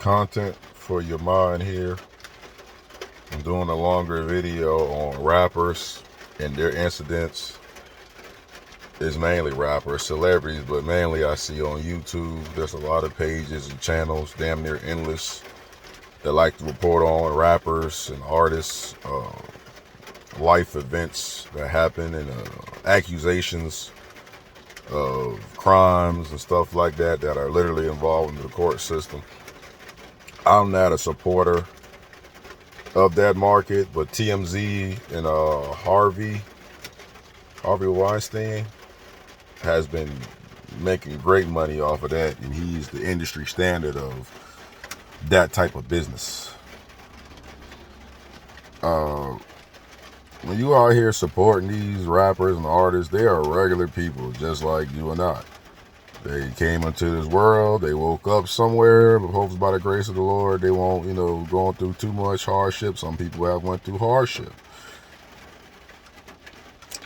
content for your mind here. I'm doing a longer video on rappers and their incidents. It's mainly rappers, celebrities, but mainly I see on YouTube. There's a lot of pages and channels, damn near endless, that like to report on rappers and artists, life events that happen, and accusations of crimes and stuff like that that are literally involved in the court system. I'm not a supporter of that market, but TMZ and Harvey Weinstein has been making great money off of that, and he's the industry standard of that type of business. When you out here supporting these rappers and artists, they are regular people just like you and I. They came into this world, they woke up somewhere, but hopefully by the grace of the Lord, they won't, going through too much hardship. Some people have went through hardship.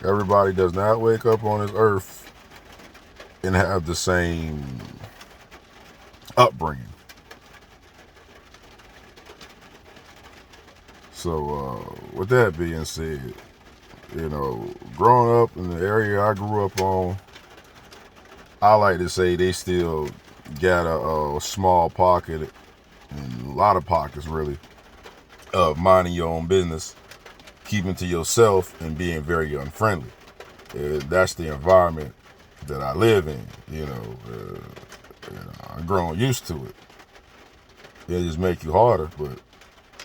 Everybody does not wake up on this earth and have the same upbringing. So, with that being said, growing up in the area I grew up on, I like to say they still got a small pocket, and a lot of pockets really, of minding your own business, keeping to yourself, and being very unfriendly. That's the environment that I live in. I've grown used to it. It just make you harder, but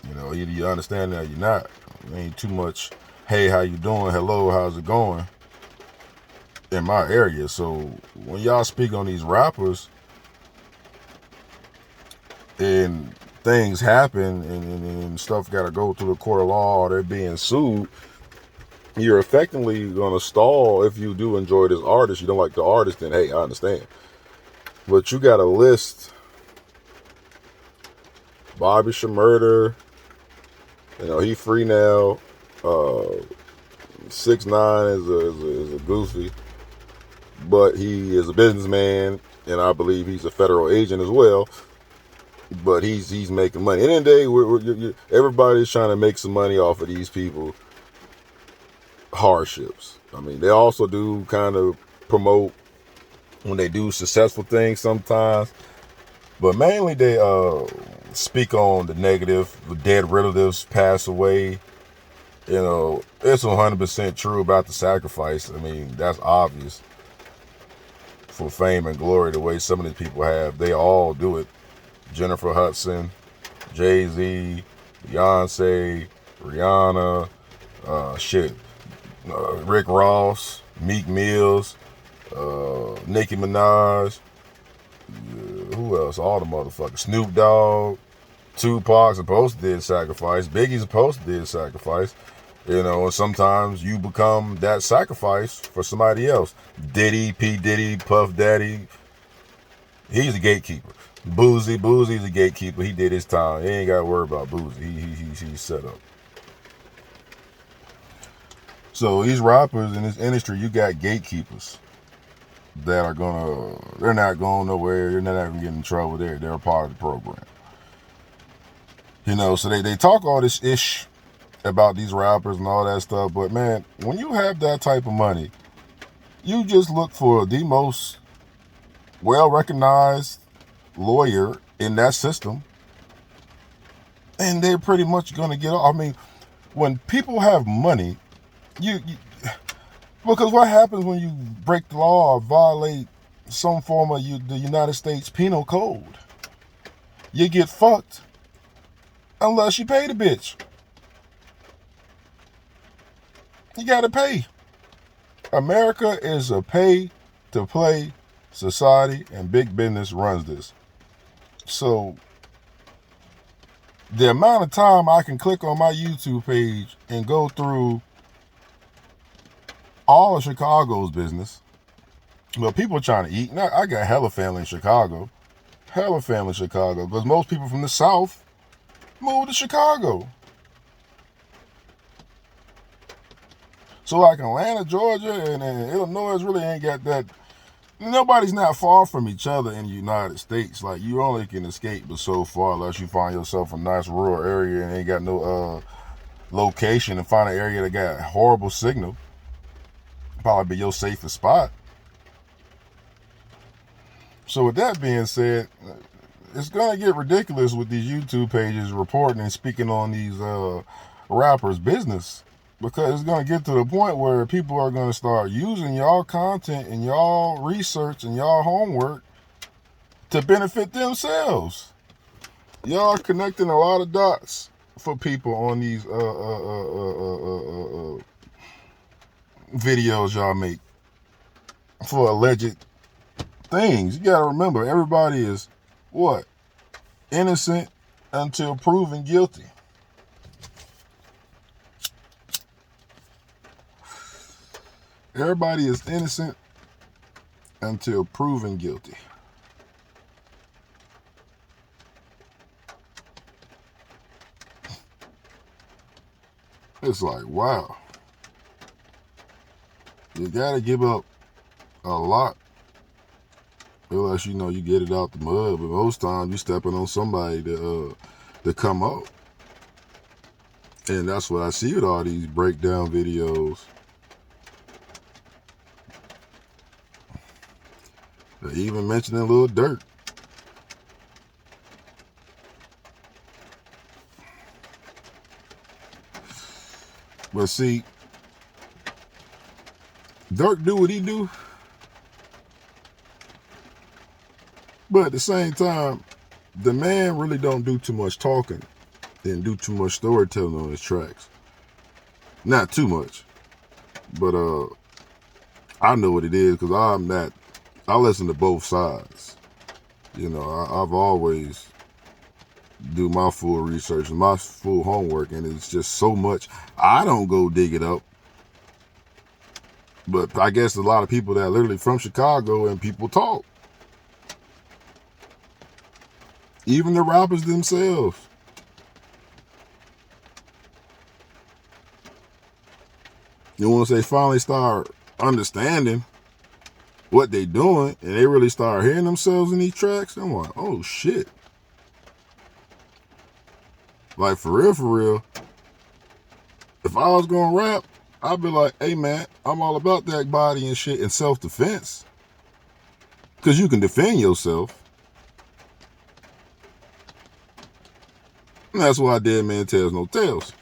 either you understand that or you're not. It ain't too much, hey, how you doing? Hello, how's it going? In my area. So when y'all speak on these rappers and things happen and stuff got to go through the court of law, or they're being sued, you're effectively going to stall. If you do enjoy this artist, you don't like the artist, then hey, I understand. But you got to list Bobby Shmurda, he free now. 6ix9ine is a goofy, but he is a businessman, and I believe he's a federal agent as well. But he's making money. At the end of the day, everybody's trying to make some money off of these people hardships. I mean, they also do kind of promote when they do successful things sometimes, but mainly they speak on the negative. The dead relatives pass away. It's 100% true about the sacrifice. I mean, that's obvious. For fame and glory, the way some of these people have, they all do it. Jennifer Hudson, Jay-Z, Beyonce, Rihanna, Rick Ross, Meek Mills, Nicki Minaj, who else? All the motherfuckers. Snoop Dogg, Tupac supposed to did sacrifice. Biggie's supposed to did sacrifice. And sometimes you become that sacrifice for somebody else. Diddy, P. Diddy, Puff Daddy, he's a gatekeeper. Boozy's a gatekeeper. He did his time. He ain't got to worry about Boozy. He's set up. So these rappers in this industry, you got gatekeepers that are they're not going nowhere. You're not even getting in trouble. They're a part of the program. So they talk all this ish about these rappers and all that stuff. But man, when you have that type of money, you just look for the most well-recognized lawyer in that system, and they're pretty much going to get off. I mean, when people have money, you because what happens when you break the law or violate some form of the United States Penal Code? You get fucked unless you pay the bitch. You got to pay. America is a pay-to-play society, and big business runs this. So the amount of time I can click on my YouTube page and go through all of Chicago's business, well, people are trying to eat. Now, I got hella family in Chicago. Because most people from the South moved to Chicago. So like Atlanta, Georgia, and Illinois really ain't got that Nobody's not far from each other in the United States. Like, you only can escape but so far unless you find yourself a nice rural area and ain't got no location, and find an area that got horrible signal. Probably be your safest spot. So with that being said, it's gonna get ridiculous with these YouTube pages reporting and speaking on these rappers' business, because it's gonna get to the point where people are gonna start using y'all content and y'all research and y'all homework to benefit themselves. Y'all are connecting a lot of dots for people on these videos y'all make for alleged things. You gotta remember, everybody is what? Innocent until proven guilty. Everybody is innocent until proven guilty. It's like, wow. You gotta give up a lot unless you know you get it out the mud, but most times you stepping on somebody to come up. And that's what I see with all these breakdown videos. They even mentioning Lil Durk. But see, Durk do what he do, but at the same time, the man really don't do too much talking and do too much storytelling on his tracks. Not too much, but I know what it is because I listen to both sides. You know, I've always do my full research and my full homework, and it's just so much. I don't go dig it up, but I guess a lot of people that are literally from Chicago and people talk. Even the rappers themselves. You want to say finally start understanding what they doing, and they really start hearing themselves in these tracks. I'm like, oh shit. Like, for real, if I was gonna rap, I'd be like, hey man, I'm all about that body and shit and self-defense. Because you can defend yourself. And that's why Dead Man Tells No Tales.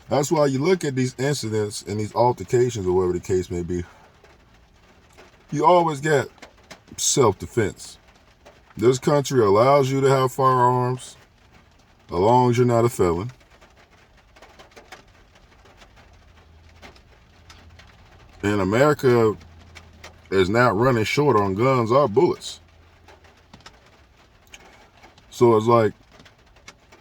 That's why you look at these incidents and these altercations or whatever the case may be. You always get self-defense. This country allows you to have firearms as long as you're not a felon. And America is not running short on guns or bullets. So it's like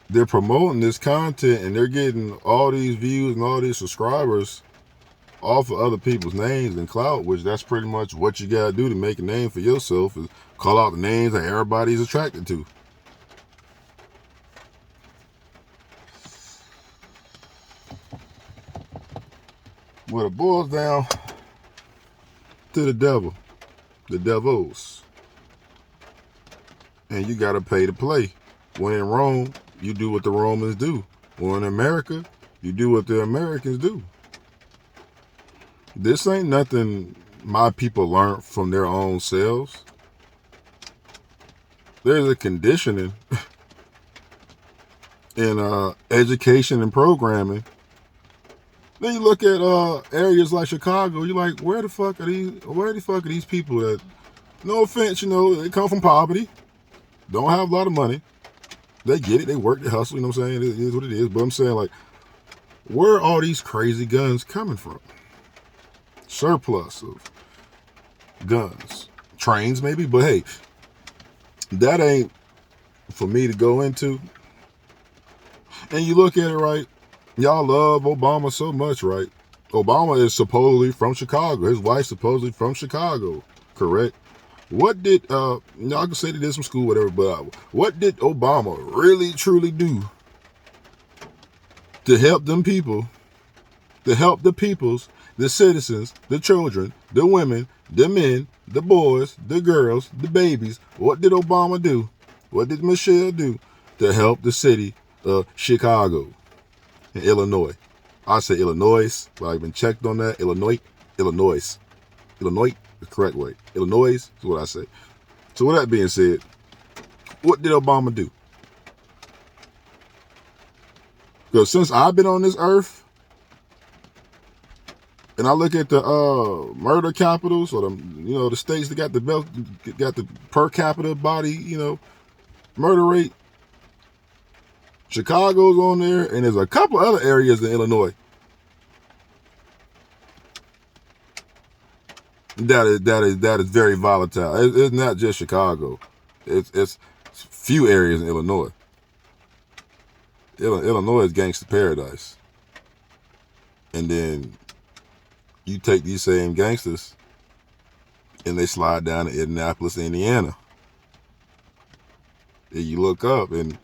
they're promoting this content and they're getting all these views and all these subscribers off of other people's names and clout, which that's pretty much what you gotta do to make a name for yourself, is call out the names that everybody's attracted to. Well, it boils down to the devil, the devils. And you gotta pay to play. When in Rome, you do what the Romans do. When in America, you do what the Americans do. This ain't nothing my people learned from their own selves. There's a conditioning in education and programming. Then you look at areas like Chicago, you're like, where the fuck are these people that, no offense, you know, they come from poverty, don't have a lot of money. They get it, they work, they hustle, you know what I'm saying? It is what it is. But I'm saying, like, where are all these crazy guns coming from? Surplus of guns. Trains, maybe, but hey, that ain't for me to go into. And you look at it, right? Y'all love Obama so much, right? Obama is supposedly from Chicago. His wife's supposedly from Chicago, correct? What did, I can say they did some school, whatever, but what did Obama really, truly do to help them people, to help the peoples the citizens, the children, the women, the men, the boys, the girls, the babies. What did Obama do? What did Michelle do to help the city of Chicago and Illinois? I say Illinois, but I've been checked on that. Illinois, the correct way. Illinois is what I say. So with that being said, what did Obama do? Because since I've been on this earth, and I look at the murder capitals, or the states that got the per capita body, murder rate, Chicago's on there, and there's a couple other areas in Illinois that is very volatile. It's not just Chicago. It's few areas in Illinois. Illinois is gangster paradise. And then you take these same gangsters and they slide down to Indianapolis, Indiana. And you look up and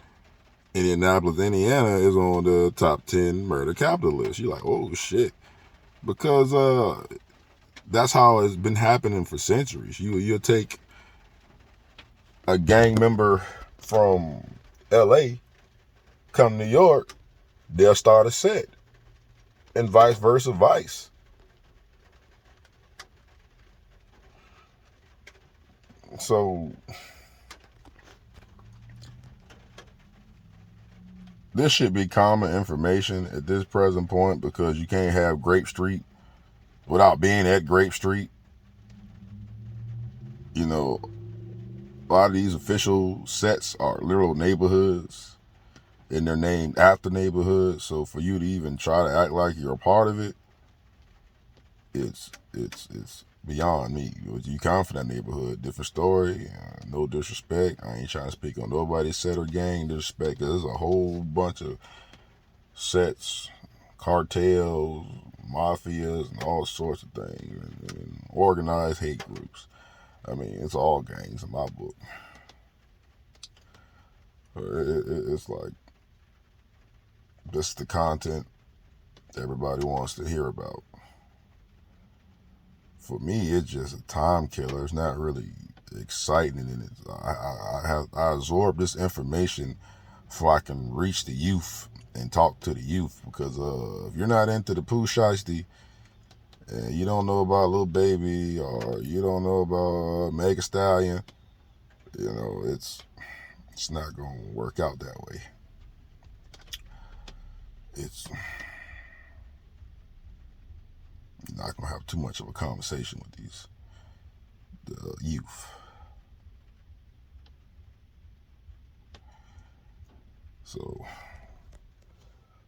Indianapolis, Indiana is on the top 10 murder capital list. You're like, oh shit. Because that's how it's been happening for centuries. You'll take a gang member from LA, come to New York, they'll start a set. And vice versa, So this should be common information at this present point, because you can't have Grape Street without being at Grape Street. A lot of these official sets are literal neighborhoods, and they're named after neighborhoods. So for you to even try to act like you're a part of it, it's beyond me. You come from that neighborhood, different story. No disrespect. I ain't trying to speak on nobody's set or gang disrespect. There's a whole bunch of sets, cartels, mafias, and all sorts of things, and organized hate groups. I mean, it's all gangs in my book. It's like, this is the content everybody wants to hear about. For me, it's just a time killer. It's not really exciting, and I absorb this information so I can reach the youth and talk to the youth. Because if you're not into the Pooh Shiesty, and you don't know about Lil Baby, or you don't know about Megan Thee Stallion, it's not gonna work out that way. It's not gonna have too much of a conversation with the youth. So,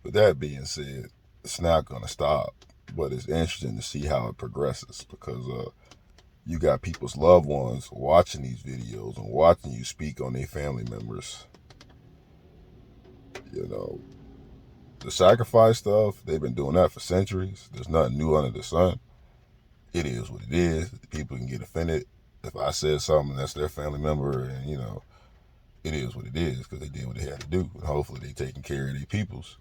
with that being said, it's not gonna stop, but it's interesting to see how it progresses, because you got people's loved ones watching these videos and watching you speak on their family members. The sacrifice stuff, they've been doing that for centuries. There's nothing new under the sun. It is what it is. People can get offended if I said something that's their family member, and it is what it is, because they did what they had to do. And hopefully they taking care of their peoples,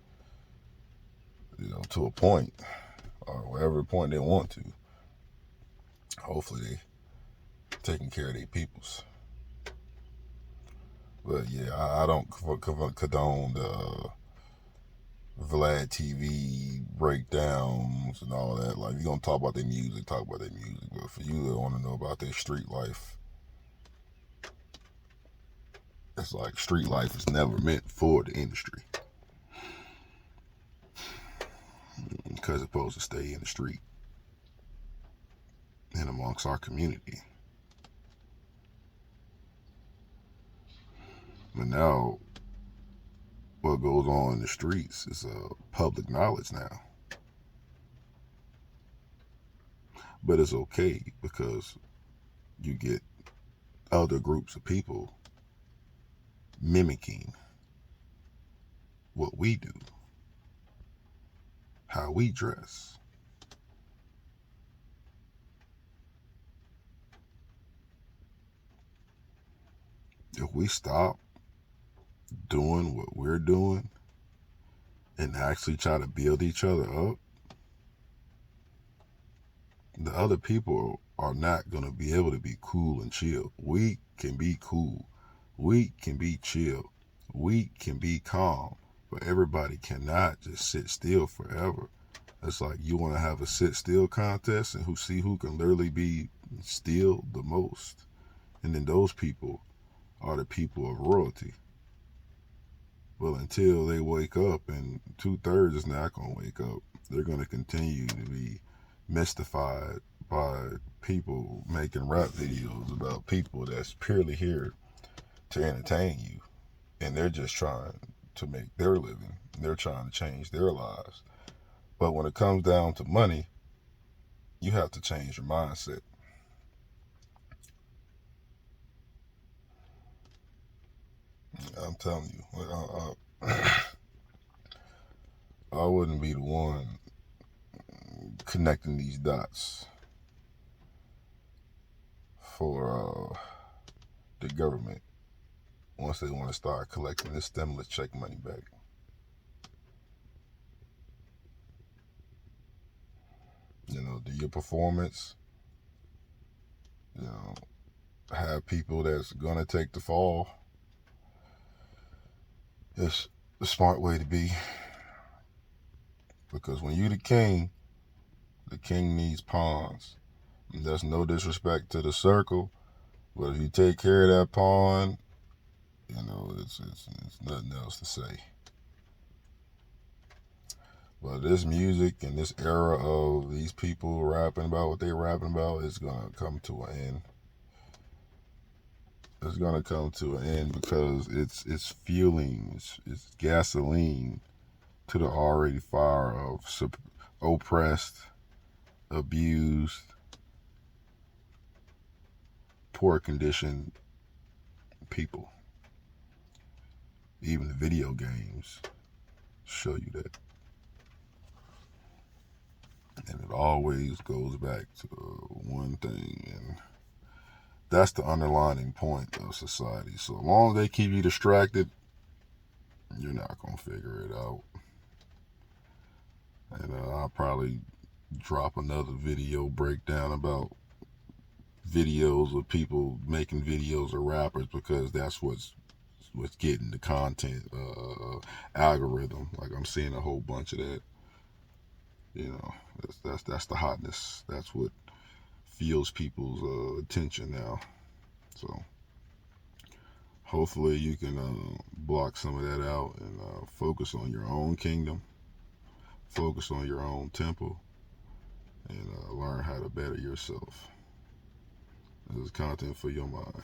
to a point, or whatever point they want to. Hopefully they taking care of their peoples. But yeah, I don't condone the Vlad TV breakdowns and all that. Like, you're gonna talk about their music, talk about their music. But for you to want to know about their street life, it's like street life is never meant for the industry, because it's supposed to stay in the street and amongst our community. But now, what goes on in the streets is public knowledge now. But it's okay, because you get other groups of people mimicking what we do, how we dress. If we stop doing what we're doing and actually try to build each other up, The other people are not going to be able to be cool and chill. We can be cool. We can be chill. We can be calm. But everybody cannot just sit still forever. It's like you want to have a sit still contest and who can literally be still the most. And then those people are the people of royalty. Well, until they wake up, and 2/3 is not going to wake up, they're going to continue to be mystified by people making rap videos about people that's purely here to entertain you. And they're just trying to make their living. They're trying to change their lives. But when it comes down to money, you have to change your mindset. I'm telling you, I wouldn't be the one connecting these dots for the government once they want to start collecting this stimulus check money back. You know, do your performance, you know, have people that's gonna take the fall. It's the smart way to be. Because when you the king needs pawns. And that's no disrespect to the circle, but if you take care of that pawn, you know, it's nothing else to say. But this music and this era of these people rapping about what they're rapping about is gonna come to an end. It's gonna come to an end because it's fueling, it's gasoline to the already fire of oppressed, abused, poor conditioned people. Even the video games show you that. And it always goes back to one thing, and that's the underlining point of society. So long as they keep you distracted, you're not going to figure it out. And I'll probably drop another video breakdown about videos of people making videos of rappers, because that's what's getting the content algorithm. Like, I'm seeing a whole bunch of that. You know, that's the hotness. That's what fuels people's attention now. So hopefully you can block some of that out and focus on your own kingdom, focus on your own temple, and learn how to better yourself. This is content for your mind.